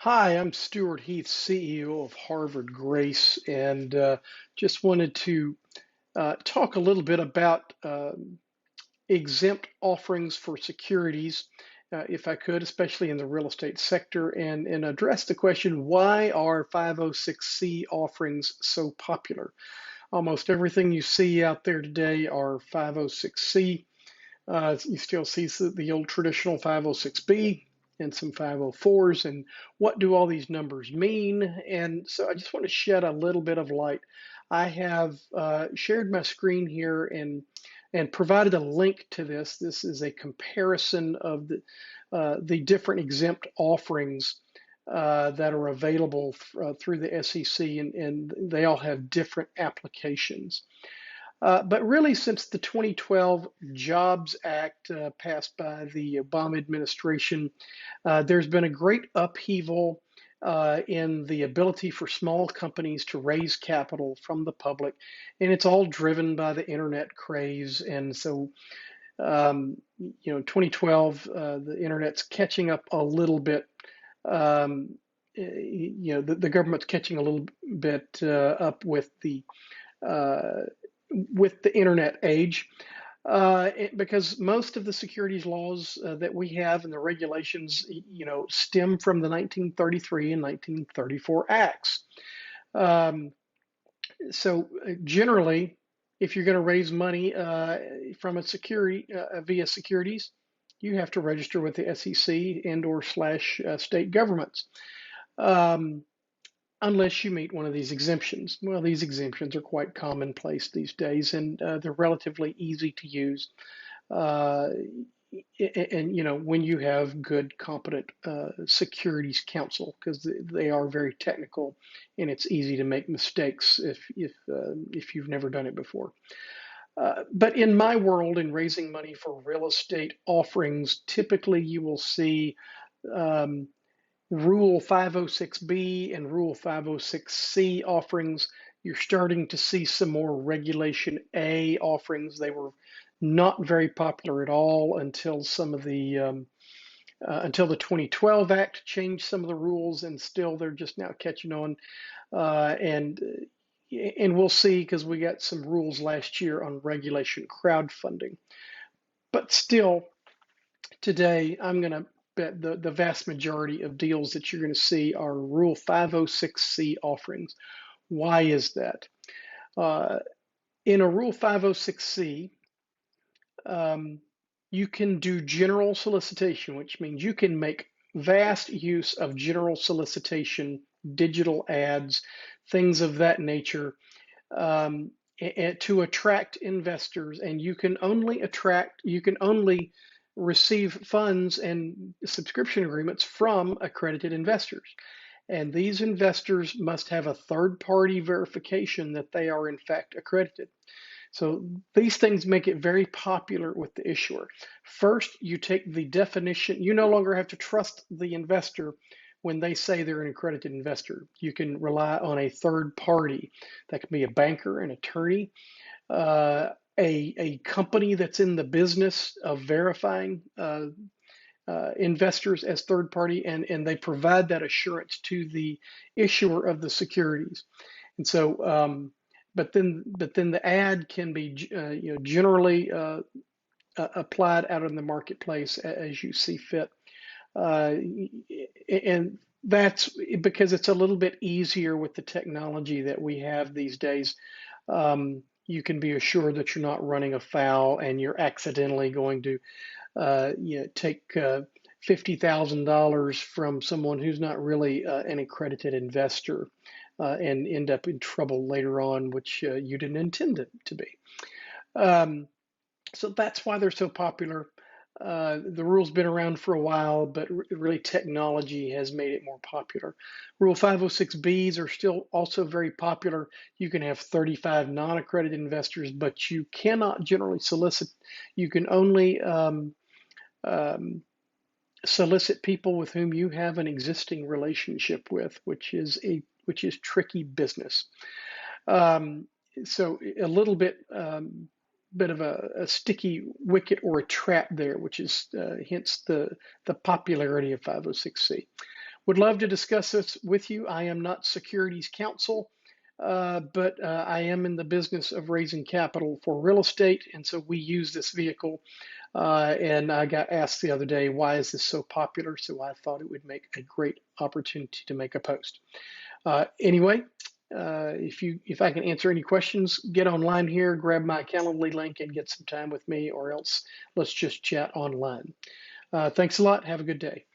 Hi, I'm Stewart Heath, CEO of Harvard Grace, and just wanted to talk a little bit about exempt offerings for securities, if I could, especially in the real estate sector, and address the question, why are 506C offerings so popular? Almost everything you see out there today are 506C. You still see the old traditional 506B and some 504s, and what do all these numbers mean? And so I just want to shed a little bit of light. I have shared my screen here and provided a link to this. This is a comparison of the different exempt offerings that are available through the SEC, and they all have different applications. But really, since the 2012 Jobs Act passed by the Obama administration, there's been a great upheaval in the ability for small companies to raise capital from the public, and it's all driven by the internet craze. And so, 2012, the internet's catching up a little bit. The government's catching a little bit up uh, with the internet age, because most of the securities laws that we have and the regulations, stem from the 1933 and 1934 acts. Um, so generally, if you're going to raise money from a security via securities, you have to register with the SEC and/or slash state governments. Um, Unless you meet one of these exemptions. Well, these exemptions are quite commonplace these days, and they're relatively easy to use. Uh, and when you have good, competent securities counsel, because they are very technical, and it's easy to make mistakes if you've never done it before. But in my world, in raising money for real estate offerings, typically you will see um, Rule 506B and Rule 506C offerings. You're starting to see some more Regulation A offerings. They were not very popular at all until until the 2012 Act changed some of the rules, and still they're just now catching on. And we'll see, because we got some rules last year on regulation crowdfunding. But still, today I'm going to bet the vast majority of deals that you're going to see are Rule 506C offerings. Why is that? Uh, in a Rule 506C, you can do general solicitation, which means you can make vast use of general solicitation, digital ads, things of that nature, to attract investors. And you can only receive funds and subscription agreements from accredited investors. And these investors must have a third-party verification that they are in fact accredited. So these things make it very popular with the issuer. First, you take the definition. You no longer have to trust the investor when they say they're an accredited investor. You can rely on a third party. That can be a banker, an attorney, a company that's in the business of verifying investors as third party, and they provide that assurance to the issuer of the securities. And so, but then the ad can be generally applied out in the marketplace as you see fit, and that's because it's a little bit easier with the technology that we have these days. You can be assured that you're not running afoul and you're accidentally going to take $50,000 from someone who's not really an accredited investor, and end up in trouble later on, which you didn't intend it to be. So that's why they're so popular. The rule's been around for a while, but really technology has made it more popular. Rule 506Bs are still also very popular. You can have 35 non-accredited investors, but you cannot generally solicit. You can only solicit people with whom you have an existing relationship with, which is tricky business. So a little bit of a sticky wicket or a trap there, which is hence the popularity of 506C. Would love to discuss this with you. I am not securities counsel, but I am in the business of raising capital for real estate, and so we use this vehicle. And I got asked the other day, why is this so popular? So I thought it would make a great opportunity to make a post. Anyway, if I can answer any questions, get online here, grab my Calendly link, and get some time with me, or else let's just chat online. Thanks a lot. Have a good day.